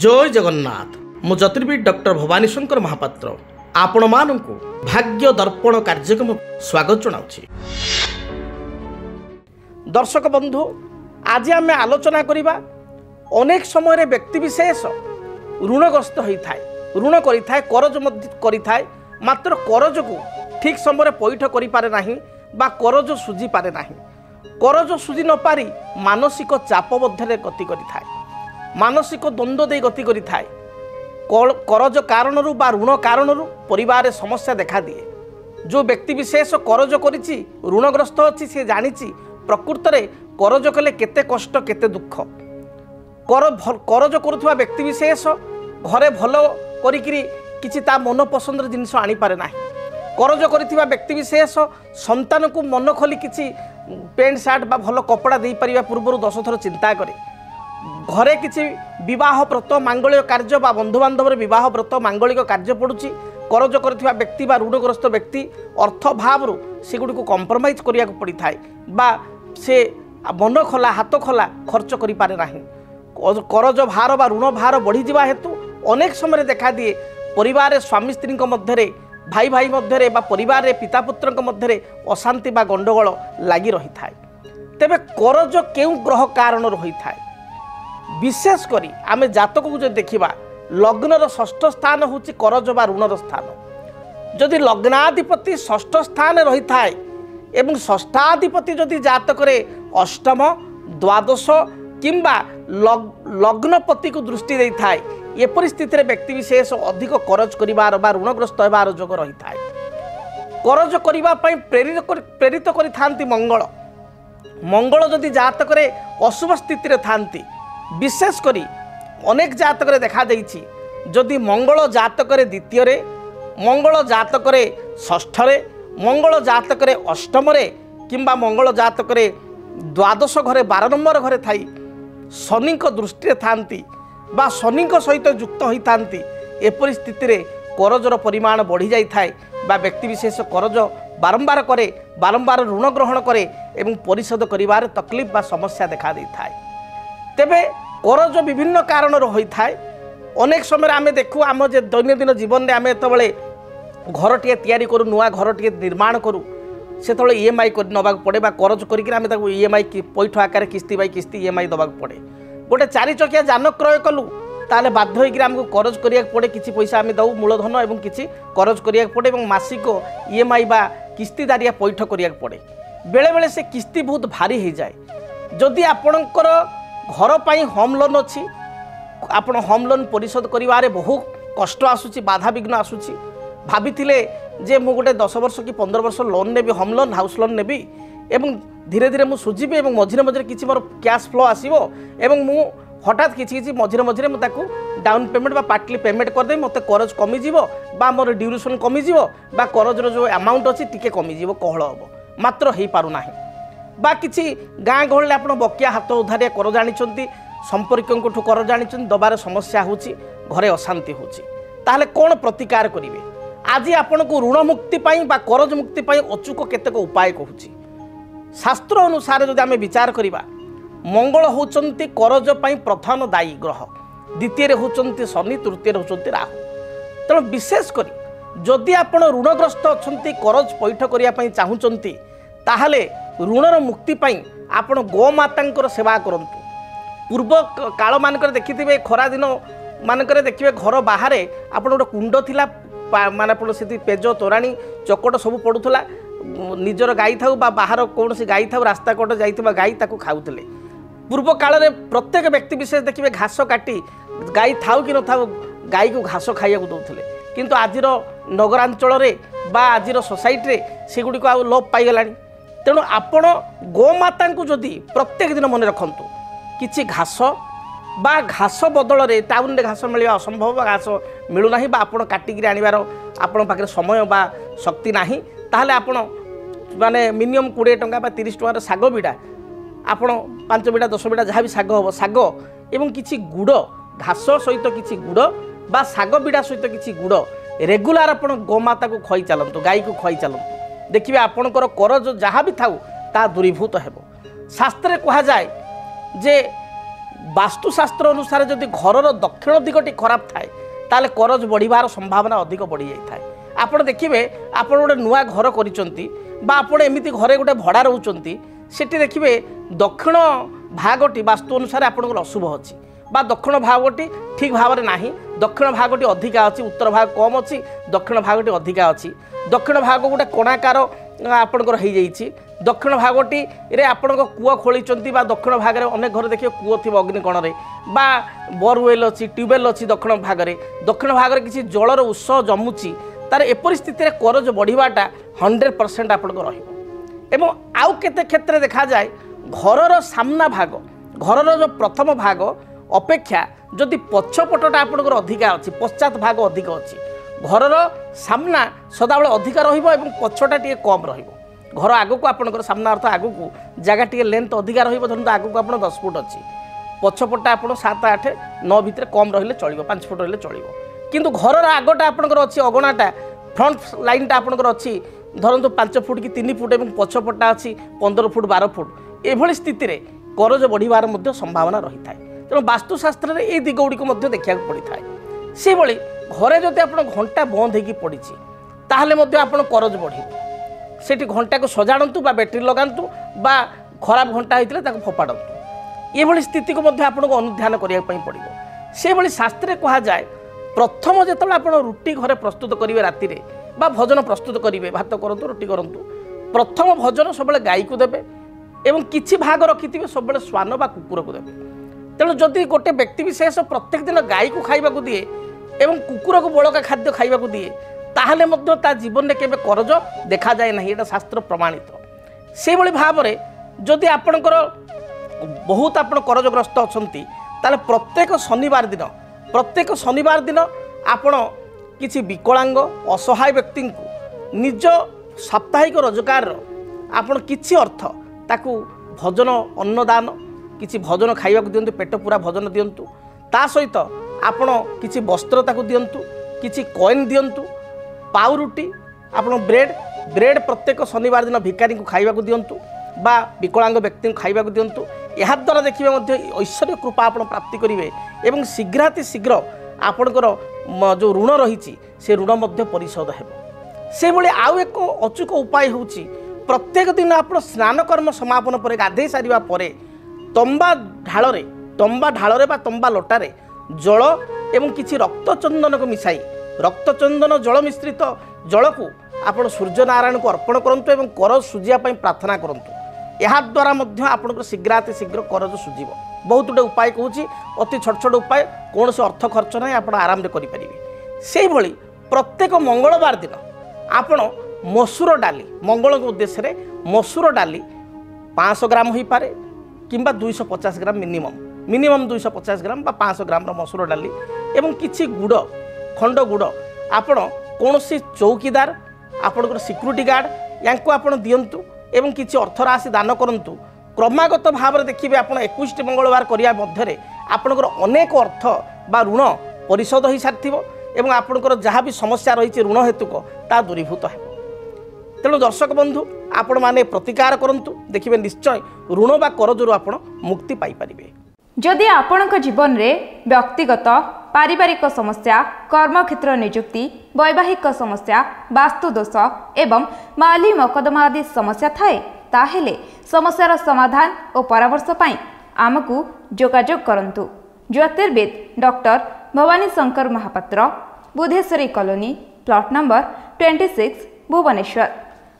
जय जगन्नाथ मु ज्योतिर्विद डॉक्टर भवानी शंकर महापात्र आपण मानू भाग्य दर्पण कार्यक्रम स्वागत जनाऊँ। दर्शक बंधु आज आम आलोचना करवा अनेक समय व्यक्तिशेष ऋणग्रस्त होता है ऋण करें करज करें मात्र करज को ठीक समय पैठ कर करज सुझी पारे ना करज सुझी न पारी मानसिक चाप मध्य गति करें मानसिक द्वंद्व दे गति करें करज कारण ऋण कारण परिवार समस्या देखा दिए। जो व्यक्ति विशेष करज करिछि ऋणग्रस्त अच्छी सी जानी प्रकृत में करज कले केते कष्ट केते दुख करज करुवा व्यक्ति विशेष घरे भल करी ता मन पसंद जिनस आनी पारे ना करज करिथिबा व्यक्ति विशेष संतान को मन खोली किसी पेंट सार्ट बा भल कपड़ा दे पारिबा पूर्व 10 थर चिंता करे घरे किसी विवाह व्रत मांगलिक कार्य बा बंधु बांधव विवाह व्रत मांगलिक कार्य पड़ुछि करज करिथिबा व्यक्ति बा ऋणग्रस्त व्यक्ति अर्थ भाव सेगुड़ी को कंप्रोमाइज करिया को पड़ी थाए बा से मन खोला हाथ खोला खर्च करि पारे नाही करज भार बा ऋण भार बढ़ी जिबा हेतु अनेक समय देखा दिए परिवार स्वामी स्त्री मध्य भाई भाई मध्य परिवार पिता पुत्र मध्य अशांति बा गंडगोल लगी रही थाए। तेबे करज केउ ग्रह कारण रही थाए विशेष करी आमे जातक को जो देखा लग्नर षष्ठ स्थान हूँ करज बा ऋणर स्थान जदि लग्नाधिपति षष्ठ स्थान रही थाए एवं षष्ठाधिपति जदि जातक अष्टम द्वादश किंबा लग्नपति को दृष्टि दे थाए ये परिस्थिति रे व्यक्ति विशेष अधिक करज करिवार बा ऋणग्रस्त होबार जोग रही थाए। करज करिबा पई प्रेरित करि थांती मंगल मंगल जदि जातक अशुभ स्थिति रे थांती विशेष करी अनेक जातक देखा देइछि जदि मंगल जातक द्वितीय रे मंगल जातक षष्ठ रे मंगल जातक अष्टम रे किंबा मंगल जातक द्वादश घरे 12 नंबर घरे थाई शनि दृष्टि थांती बा शनि सहित युक्त होता ए परिस्थिति रे करजर परिमाण बढ़ी जाई थाए बा व्यक्ति विशेष करज बारंबार करे बारंबार ऋण ग्रहण करे एवं परिशोध करिवार तकलीफ बा समस्या देखा दै थाए। तेबे करज विभिन्न कारण होता है अनेक समय आम देखू आम दैनंदिन जीवन में आम जो घर टे तैयारी करूँ नुआ घर टे निर्माण करूँ से EMI नवाक पड़े करज करके EMI पैठ आकार किस्ती बाई किस्ती EMI दवाक पड़े गोटे 4 चकिया जान क्रय कलु ताले बाध्य होकर आमको करज करिया पड़े किसी पैसा आम दऊ मूलधन और किसी करज करिया पड़े और मासिक EMI बा किस्ती दारिया पैठ करिया पड़े बेले बेले से किस्ती बहुत भारी हो जाए। जदि आपणकर घर पाई होम लोन अच्छी आपण होम लोन परिशोध करिवारे बहुत कष्ट आसूची बाधा विघ्न आसूची भाभी जे मु गोटे 10 वर्ष कि 15 वर्ष लोन नेबी होम लोन हाउस लोन नेबी एवं धीरे धीरे मु सुझीबी एवं मझिरे मझिरे किछि मोर कैश फ्लो आसीबो एवं मु हठात किछि मझिरे मझिरे मु ताकू डाउन पेमेंट बा पार्टली पेमेंट कर दे मते करज कमी जीवो बा मोर ड्यूरेशन कमी जीवो बा करजर जो अमाउंट अछि टिके कमी जीवो कहळ हबो मात्र हेई पारु नाही बा किछि गाँ गहल आप बकिया हाथ उधारिया कर जानी संपर्कों कर जानी दबार समस्या होची घरे अशांति होची ताहले कौन प्रतिकार करेंगे आज आपण को ऋण मुक्ति बा करज मुक्ति अचूक केतेक उपाय कहूँ शास्त्र अनुसार जदि आम विचार करवा मंगल होचंती करज प्रधान दायी ग्रह द्वितीय होचंती शनि तृतीय होचंती राहु तेणु विशेष करी जदि आपण ऋणग्रस्त अच्छा करज पैठ करने चाहूँगी ताहले ऋणर मुक्ति आपण गोमाता सेवा करूँ। पूर्व काल मानक देखिथे खरा दिन मानक देखिए घर बाहर आप गोटे कुंड थिला माने से पेज तोराणी चकट सब पड़ूला निजर गाई था बाहर कौन सी गाई था रास्ता कट जाइथिबा गाई ताकू खाऊले। पूर्व काल में प्रत्येक व्यक्ति विशेष देखिए घास काटी गाई थाउ कि न थाउ गाई को घास खाइया दौले किंतु आजिर नगरांचल बा आजिर सोसाइटी सेगुड़ी आ लोप पाईगला। तेणु आपण गोमाता को जदि प्रत्येक दिन मन रखु किछि घास बा घास बदल रे टाउन रे घास मिलवा असंभव घास मिलूना बा आपण काटिक आणवार आपण पाखे समय बा शक्ति नाही ताहले आपण माने मिनिमम 20 टंका बा 30 टंकार साग बिड़ा आपण 5 बिड़ा 10 बिड़ा जहाँ भी साग हम साग एवं किछि गुड़ घास सहित किछि गुड़ बा साग बिड़ा सहित किछि गुड़ रेगुलार आपण गोमाता को खई चलतु गाई को खई चलतु देखिए आपणकर करज जहाँ भी थाउ ता दूरीभूत हेबो। शास्त्र कहा जाए जे वास्तुशास्त्र अनुसार जदि घरर दक्षिण दिगटी खराब थाए ताले करज बढ़िबार संभावना अधिक बढ़ी जाई थाए। आपण देखिबे आपण गोटे नुआ घर करिसंती बा आपण एमिति घरे गोटे भड़ा रहउचंती सेठी देखिबे दक्षिण भागटी वास्तु अनुसार आपनकर अशुभ अछि बा दक्षिण भागटी ठीक भाव में नाही, दक्षिण भागटी अधिका अच्छी, उत्तर भाग कम अच्छी, दक्षिण भागटी अधिका अच्छी। दक्षिण भाग गोटे कोणाकार आपणकर हो जाइए। दक्षिण भागटी रे आपण कूଅ खोली बा दक्षिण भाग में अनेक घर देखिए कूଅ थी अग्निकोण में बा बोरवेल अच्छी, ट्यूबवेल अच्छी। दक्षिण भाग में किसी जलर उत्स जमुची तार एपरी स्थिति करज बढ़ाटा 100% आपको रही। आउ केते क्षेत्र देखा जाए घरर सामना भाग, घरर जो प्रथम भाग अपेक्षा जदि पछपटा आपंकर अधिका अच्छी, पश्चात भाग अधिक अच्छी, घरर सामना सदाबले अधिका रहिबो एवं पछटा टिके कम रहिबो। घर आगु को आपंकर सामना अर्थ आगु को जगह टिके लेंथ अधिका रहिबो। धरନ୍ତୁ आगु को आपण 10 फुट अच्छी, पछपटा आपण 7 8 9 भितर कम रहिले चलिबो, 5 फुट रहिले चलिबो। किंतु घरर आगटा आपंकर अच्छी, अगणाटा फ्रंट लाइनटा आपंकर अच्छी धरନ୍ତୁ 5 फुट कि 3 फुट एवं पछपटा अच्छी 15 फुट 12 फुट एभली स्थिति रे करज बढ़िबार मध्य संभावना रही थाए। तेणु वास्तुशास्त्र में ये दिग गुड़िक देखा पड़ता है। से भली घरे जदि आप घंटा बंद होगी पड़ी ताहले आप करज बढ़े सेठी घंटा को सजाड़ू बा बैटेरी लगातु बा खराब घंटा होता है फोपाड़ू। ये स्थिति को आपको अनुध्यान करने पड़ो। से भली शास्त्रे कह जाए प्रथम जो आप रुटी घरे प्रस्तुत करेंगे राति बा भजन प्रस्तुत करेंगे, भात करूँ रुटी करूँ, प्रथम भजन सब गाई को देवे एवं किछि भाग रखिथे सब श्वान बा कुकुर को देवे। तेणु जदि गोटे व्यक्ति विशेष प्रत्येक दिन गाई को खाइबा को दिए एवं कुकुर को बड़का खाद्य खाइबा को दिए ताहले मध्य ता जीवन में केबे करज देखा जाए नहीं, एटा शास्त्र प्रमाणित। से भली भाव में जदि आपणकर बहुत आपण करजग्रस्त अछंती ताले प्रत्येक शनिवार दिन आपण किछि विकलांग असहाय व्यक्ति को निज साप्ताहिक रोजगार आपण किछि अर्थ ताकू भजन अन्नदान किसी भजन खाइबा दिंतु, पेट पूरा भजन दिंतु, ता सहित आपण किसी वस्त्र ताकू दिंतु, किसी कॉइन दिंतु, पाउरुटी आपण ब्रेड प्रत्येक शनिवार दिन भिकारी को खाइबा दिंतु बा विकलांग व्यक्ति को खाइबा दिंतु। यह द्वारा देखिए ऐश्वर्य कृपा आपण प्राप्ति करेंगे एवं शीघ्राति शीघ्र आपणकर जो ऋण रही से ऋण मध्य परिशोध हेबो। से भली आउ एक अचूक उपाय होउची प्रत्येक दिन आपण स्नान कर्म समापन पर गाधे सारिबा परे तंबा ढाଳରେ बा तंबा लोटारे जल एवं किसी रक्तचंदन को मिसाई रक्तचंदन जल मिश्रित जल को आपण सूर्य नारायण को अर्पण करंतु एवं करज सुजिया प्रार्थना करंतु। यह द्वारा मध्य आपनको शीघ्राति शीघ्र करज सुझीब। बहुत गुटे उपाय कहूँ, अति छोट छोट उपाय, कौन से अर्थ खर्च ना आप आराम से करेंगे। से भली प्रत्येक मंगलवार दिन आपण मसूर डाली मंगल उद्देश्य रे मसूर डाली 500 ग्राम हो पारे किंबा 250 ग्राम मिनिमम 250 ग्राम बा 500 ग्राम मसूर डाली एवं किछि गुड़ खंड गुड़ आपण कौन सी चौकीदार आपणकर सिक्यूरीटी गार्ड या आपण दिंतु एवं किछि अर्थ राशि दान करंतु। क्रमागत भाव में देखिए आप 21 मंगलवार करिया मध्यरे आपणकर अनेक अर्थ बा ऋण परिशोध हो सारी एवं आपणकर जहाँ भी समस्या रही ऋण हेतुक ता दूरीभूत है। तेणु दर्शक बंधु आपण माने प्रतिकार करंतु, देखिए निश्चय ऋण बा करजरु आपण मुक्ति पाई परिबे। जदि आपणक जीवन में व्यक्तिगत पारिवारिक समस्या, कर्मक्षेत्र नियुक्ति, वैवाहिक समस्या, वास्तुदोष एवं माली मकदमा आदि समस्या थाए ताहेले समस्यार समाधान और परामर्श पाई आमकु जोगाजोग करंतु। ज्योतिर्विद doctor Bhabani Shankar Mohapatra, Budheswari colony, plot number 26, Bhubaneswar.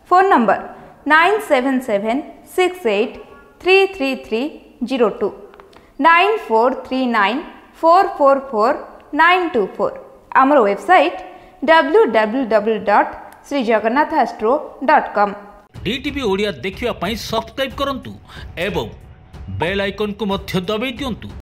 Phone number 9776833302 9439444924। आमर वेबसाइट www.srijagannathastro.com। DTV ओडिया देखिवा पई सब्सक्राइब करंतु एवं बेल आइकन को मध्य दबाई दियंतु।